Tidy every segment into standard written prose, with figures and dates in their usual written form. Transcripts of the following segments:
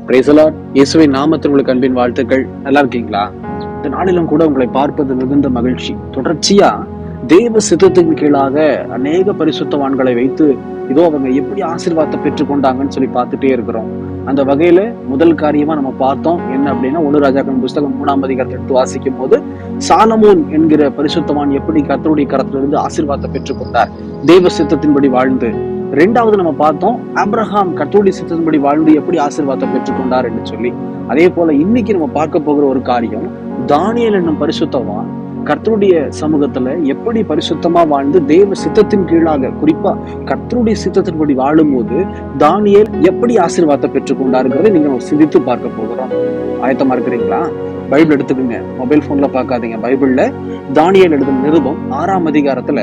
Praise the Lord. இயேசுவின் நாமத்தில் உங்களுக்கு அன்பின் வாழ்த்துக்கள். நல்லா இருக்கீங்களா? இந்த நாளிலும் கூட உங்களை பார்ப்பது மிகுந்த மகிழ்ச்சி. தொடர்ச்சியா தேவ சித்தத்தின் கீழாக அநேக பரிசுத்தவான்களை வைத்து இதோ அவங்க எப்படி ஆசீர்வாதத்தை பெற்றுக்கொண்டாங்கன்னு சொல்லி பார்த்துட்டே இருக்கிறோம். அந்த வகையில முதல் காரியமா நம்ம பார்த்தோம் என்ன அப்படின்னா, 1 ராஜாக்கள் புஸ்தகம் 3ஆம் அதிகாரத்தை எடுத்து வாசிக்கும் போது சாலமோன் என்கிற பரிசுத்தவான் எப்படி கர்த்தருடைய கரத்திலிருந்து ஆசீர்வாதத்தை பெற்றுக்கொண்டார், தேவ சித்தத்தின்படி வாழ்ந்து. 2வது நம்ம பார்த்தோம் ஆபிரகாம் கர்த்தருடைய சித்தத்தின்படி வாழ்ந்து எப்படி ஆசீர்வாதத்தை பெற்றுக்கொண்டார் என்று சொல்லி. அதே போல இன்னைக்கு நம்ம பார்க்க போகிற ஒரு காரியம், தானியேல் என்னும் பரிசுத்தவான் கர்த்தருடைய சமூகத்துல எப்படி பரிசுத்தமா வாழ்ந்து தேவ சித்தத்தின் கீழாக, குறிப்பா கர்த்தருடைய சித்தத்தின்படி வாழும் போது தானியேல் எப்படி ஆசீர்வாதத்தை பெற்றுக்கொண்டாருங்கிறதை நீங்க சிந்தித்து பார்க்க போகிறோம். ஆயத்தமா இருக்கிறீங்களா? பைபிள் எடுத்துக்கோங்க, மொபைல் போன்ல பார்க்காதீங்க. பைபிள்ல தானியேல் எழுதின நிருபம் 6ஆம் அதிகாரத்துல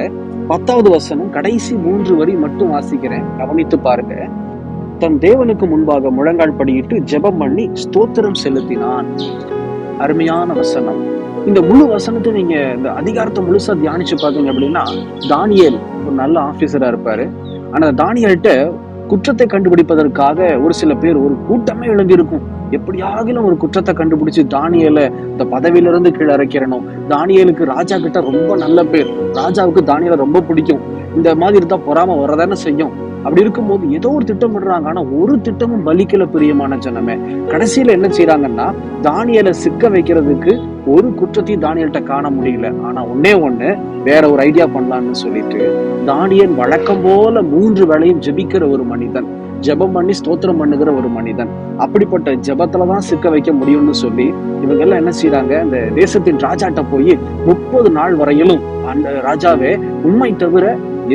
10வது வசனம் கடைசி 3 வரி மட்டும் வாசிக்கிறேன், கவனித்து பாருங்க. தன் தேவனுக்கு முன்பாக முழங்கால் படியிட்டு ஜெபம் பண்ணி ஸ்தோத்திரம் செலுத்தினான். அருமையான வசனம். இந்த முழு வசனத்தை நீங்க இந்த அதிகாரத்தை முழுசா தியானிச்சு பாத்தீங்க அப்படின்னா, தானியேல் ஒரு நல்ல ஆபீசரா இருப்பாரு. ஆனா தானியேல்கிட்ட குற்றத்தை கண்டுபிடிப்பதற்காக ஒரு சில பேர், ஒரு கூட்டமே எழும்பி இருக்கும். எப்படியாகிலும் ஒரு குற்றத்தை கண்டுபிடிச்சு தானியேலை இந்த பதவியிலிருந்து கீழே இறக்கிறணும். தானியேலுக்கு ராஜா கிட்ட ரொம்ப நல்ல பேர், ராஜாவுக்கு தானியேலை ரொம்ப பிடிக்கும். இந்த மாதிரி இருந்தா பொறாம வரதானே செய்யும். அப்படி இருக்கும்போது ஏதோ ஒரு திட்டம் பண்றாங்க. ஆனா ஒரு திட்டமும் பலிக்கல பிரியமான ஜனமே. கடைசியில என்ன செய்யறாங்கன்னா, தானியேலை சிக்க வைக்கிறதுக்கு ஒரு குற்றத்தையும் தானியேல்கிட்ட காண முடியல. ஆனா ஒண்ணு வேற ஒரு ஐடியா பண்ணலாம்னு சொல்லிட்டு தானியேல் வழக்கம் போல 3 வேளையும் ஜெபிக்கிற ஒரு மனிதன், ஜெபம் பண்ணி ஸ்தோத்திரம் பண்ணுகிற ஒரு மனிதன். அப்படிப்பட்ட ஜெபத்துலதான் சிக்க வைக்க முடியும்னு சொல்லி இவங்க எல்லாம் என்ன செய்யறாங்க, அந்த தேசத்தின் ராஜாட்ட போய் 30 நாள் வரையிலும் அந்த ராஜாவே, உண்மை தவிர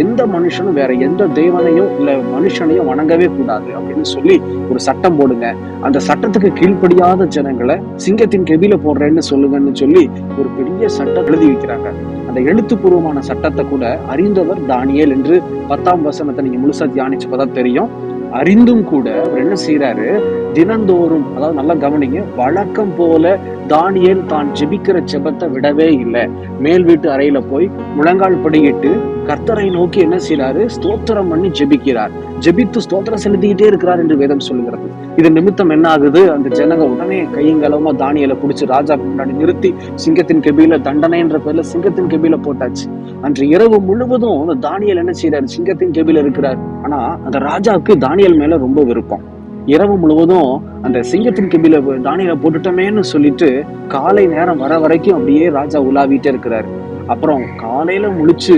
எந்த மனுஷனும் வேற எந்த தேவனையோ இல்ல மனுஷனையோ வணங்கவே கூடாது அப்படின்னு சொல்லி ஒரு சட்டம் போடுங்க. அந்த சட்டத்துக்கு கீழ்ப்படியாத ஜனங்களை சிங்கத்தின் கெபில போடுறேன்னு சொல்லுங்கன்னு சொல்லி ஒரு பெரிய சட்டம் எழுதி வைக்கிறாங்க. அந்த எழுத்துப்பூர்வமான சட்டத்தை கூட அறிந்தவர் தானியேல் என்று 10ஆம் வசனத்தை நீங்க முழுசா தியானிச்சு பார்த்தா தெரியும். அறிந்தும் கூட அவர் என்ன செய்யறாரு, தினந்தோறும், அதாவது நல்லா கவனிங்க, வழக்கம் போல தானியேல் தான் ஜெபிக்கிற ஜெபத்தை விடவே இல்லை. மேல் வீட்டு அறையில போய் முழங்கால் படியிட்டு கர்த்தரை நோக்கி என்ன செய்யறாரு, ஸ்தோத்திரம் பண்ணி ஜெபிக்கிறார். ஜெபித்து ஸ்தோத்திரம் செலுத்திக்கிட்டே இருக்கிறார் என்று வேதம் சொல்லுகிறது. இது நிமித்தம் என்ன ஆகுது, அந்த ஜனங்க உடனே கையங்கலமா தானியேலை பிடிச்சு ராஜா முன்னாடி நிறுத்தி சிங்கத்தின் கெபில, தண்டனை என்ற பேர்ல சிங்கத்தின் கெபில போட்டாச்சு. அன்று இரவு முழுவதும் அந்த தானியேல் என்ன செய்யறாரு, சிங்கத்தின் கெபில இருக்கிறார். ஆனா அந்த ராஜாவுக்கு தானியேல் மேல ரொம்ப விருப்பம். இரவு முழுவதும் அந்த சிங்கத்தின் கெபில தானியேலை போட்டுட்டோமேன்னு சொல்லிட்டு காலை நேரம் வர வரைக்கும் அப்படியே ராஜா உலாவிட்டே இருக்கிறாரு. அப்புறம் காலையில முழிச்சு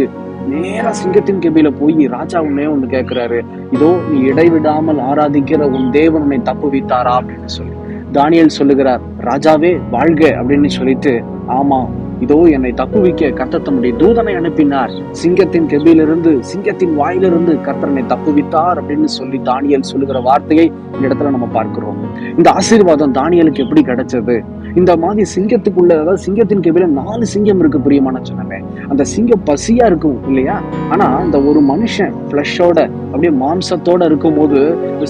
நேரா சிங்கத்தின் கெபில போய் ராஜா ஒண்ணு கேட்கிறாரு, இதோ நீ இடைவிடாமல் ஆராதிக்கிற உன் தேவன் உன்னை தப்புவித்தாரா அப்படின்னு சொல்லி. தானியேல் சொல்லுகிறார், ராஜாவே வாழ்க அப்படின்னு சொல்லிட்டு, ஆமா, இதோ என்னை தப்புவிக்க கர்த்தர் தம்முடைய தூதனை அனுப்பினார், சிங்கத்தின் கெபிலிருந்து, சிங்கத்தின் வாயிலிருந்து கர்த்தர் என்னை தப்புவித்தார் அப்படின்னு சொல்லி தானியேல் சொல்லுகிற வார்த்தையை இந்த இடத்துல நம்ம பார்க்கிறோம். இந்த ஆசீர்வாதம் தானியேலுக்கு எப்படி கிடைச்சது? இந்த மாதிரி சிங்கத்துக்குள்ள, அதாவது சிங்கத்தின் கெபில 4 சிங்கம் இருக்கு பிரியமான ஜனமே. அந்த சிங்கம் பசியா இருக்கும் இல்லையா? ஆனா இந்த ஒரு மனுஷன் பிளஷோட, அப்படியே மாம்சத்தோட இருக்கும் போது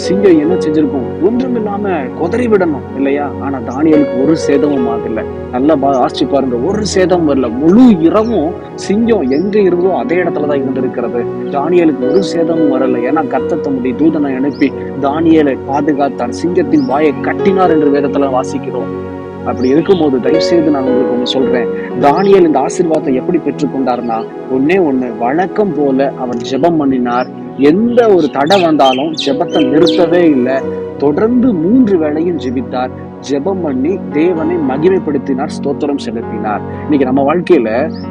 சிங்கம் என்ன செஞ்சிருக்கும், ஒன்றுமில்லாம கொதறி விடணும் இல்லையா? ஆனா தானியேலுக்கு ஒரு சேதமும் ஆகல. நல்லா ஆசிச்சு பாருங்க, ஒரு சேதம் வரல. முழு இரவும் சிங்கம் எங்க இருந்தோ அதே இடத்துலதான் இருந்திருக்கிறது. தானியேலுக்கு ஒரு சேதமும் வரல. ஏன்னா கர்த்தர் தம்முடைய தூதனை அனுப்பி தானியேலை பாதுகாத்தார், சிங்கத்தின் வாயை கட்டினார் என்று வேதத்துல வாசிக்கிறோம். அப்படி இருக்கும்போது தயவு செய்து நான் உங்களுக்கு ஒண்ணு சொல்றேன், தானியேல் இந்த ஆசீர்வாதத்தை எப்படி பெற்றுக்கொண்டார்னா, ஒண்ணு வழக்கம் போல அவர் ஜெபம் பண்ணினார். எந்த ஒரு தடை வந்தாலும் ஜெபத்தை நிறுத்தவே இல்லை. தொடர்ந்து 3 வேளையும் ஜெபித்தார். ஜெபம் பண்ணி தேவனை மகிமைப்படுத்தினார், ஸ்தோத்திரம் செலுத்தினார். இன்னைக்கு நம்ம வாழ்க்கையில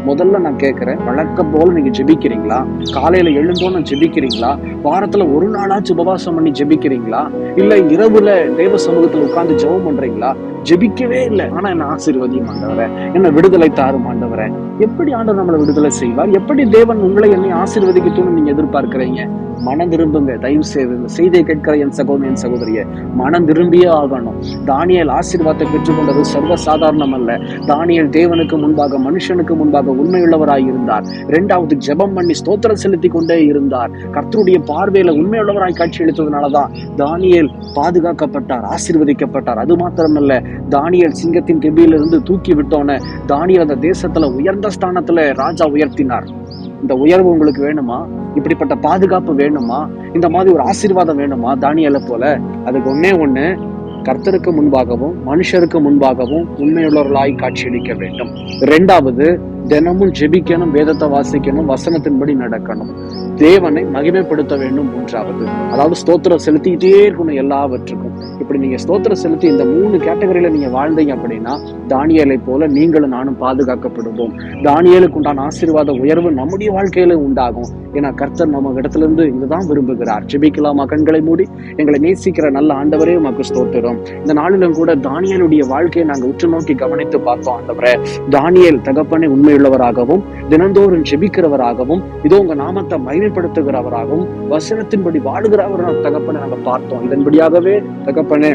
முதல்ல நான் கேட்கிறேன், வழக்கம் போல நீங்க ஜெபிக்கிறீங்களா? காலையில எழுந்தோன்னு ஜெபிக்கிறீங்களா? வாரத்துல ஒரு நாளாச்சும் உபவாசம் பண்ணி ஜெபிக்கிறீங்களா? இல்ல இரவுல தேவ சமூகத்துல உட்கார்ந்து ஜெபம் பண்றீங்களா? ஜெபிக்கவே இல்லை. ஆனா என்ன ஆசீர்வதியும் ஆண்டவரே, என்ன விடுதலை தாரும் ஆண்டவரே. எப்படி ஆண்டவர் நம்மளை விடுதலை செய்வார்? எப்படி தேவன் உங்களை என்னை ஆசீர்வதிக்கட்டும்னு நீங்க எதிர்பார்க்கிறீங்க? மனம் திரும்புங்க. தயவு செய்து இந்த செய்தியை கேட்கிற என் சகோதரன், என் சகோதரிய, மனம் திரும்பியே ஆகணும். தானியேல் ஆசீர்வாதத்தை பெற்றுக்கொண்டது சர்வ சாதாரணம் அல்ல. தானியேல் தேவனுக்கு முன்பாக, மனுஷனுக்கு முன்பாக உண்மையுள்ளவராய் இருந்தார். 2வது ஜெபம் பண்ணி ஸ்தோத்திரம் செலுத்தி கொண்டே இருந்தார். கர்த்தருடைய பார்வையில உண்மையுள்ளவராய் காட்சி அளித்ததுனாலதான் தானியேல் பாதுகாக்கப்பட்டார், ஆசீர்வதிக்கப்பட்டார். அது மாத்திரமல்ல, தானியேல் சிங்கத்தின் கெபியிலிருந்து தூக்கி விட்டோன்னு தானியேல் அந்த தேசத்துல உயர்ந்த ஸ்தானத்துல ராஜா உயர்த்தினார். இந்த உயர்வு உங்களுக்கு வேணுமா? இப்படிப்பட்ட பாதுகாப்பு வேணுமா? இந்த மாதிரி ஒரு ஆசீர்வாதம் வேணுமா? தானியேலை போல? அதுக்கு ஒண்ணு கர்த்தருக்கு முன்பாகவும் மனுஷருக்கு முன்பாகவும் உண்மையுள்ளவர்களாய் காட்சியளிக்க வேண்டும். 2வது, தினமும் ஜெபிக்கணும், வேதத்தை வாசிக்கணும், வசனத்தின்படி நடக்கணும், தேவனை மகிமைப்படுத்த வேண்டும். 3வது, அதாவது ஸ்தோத்திரம் செலுத்திக்கிட்டே இருக்கணும் எல்லாவற்றுக்கும். இப்படி நீங்க ஸ்தோத்திரம் செலுத்தி இந்த 3 கேட்டகரியில நீங்க வாழ்ந்தீங்க அப்படின்னா தானியேலை போல நீங்களும் நானும் பாதுகாக்கப்படுவோம். தானியேலுக்கு உண்டான ஆசீர்வாத உயர்வு நம்முடைய வாழ்க்கையில உண்டாகும். ஏன்னா கர்த்தர் நம்ம இடத்துல இருந்து இதுதான் விரும்புகிறார். ஜெபிக்கலாமா? கண்களை மூடி. எங்களை நேசிக்கிற நல்ல ஆண்டவரே, உமக்கு ஸ்தோத்திரம். இந்த நாளிலும் கூட தானியேலுடைய வாழ்க்கையை நாங்க உற்று நோக்கி கவனித்து பார்த்தோம். ஆண்டவரே, தானியேல் தகப்பனை உண்மையுள்ளவராகவும் தினந்தோறும் ஜெபிக்கிறவராகவும் இதோ உங்க நாமத்தை மகிமைப்படுத்துகிறவராகவும் வசனத்தின்படி வாழுகிறவர் தகப்பனை நாங்க பார்த்தோம். இதன்படியாகவே தகப்பனே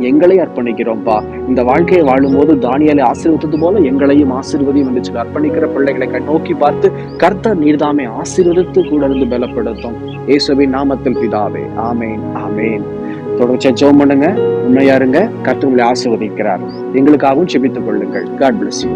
எங்களை அர்ப்பணிக்கிறோம்ப்பா. இந்த வாழ்க்கையை வாழும் போது தானியேலை ஆசீர்வதித்தது போல எங்களையும் ஆசீர்வதியும் என்று சொல்லி அர்ப்பணிக்கிற பிள்ளைகளை நோக்கி பார்த்து கர்த்தர் நீர்தாமே ஆசீர்வதித்து கூட இருந்து பலப்படுத்தும். இயேசுவின் நாமத்தில் பிதாவே, ஆமேன், ஆமேன். தொடர்ச்சியா ஜெபம் பண்ணுங்க, உண்மையா இருங்க. கர்த்தர் உங்களை ஆசீர்வதிக்கிறார். எங்களுக்காகவும் ஜெபித்துக் கொள்ளுங்கள். God bless you.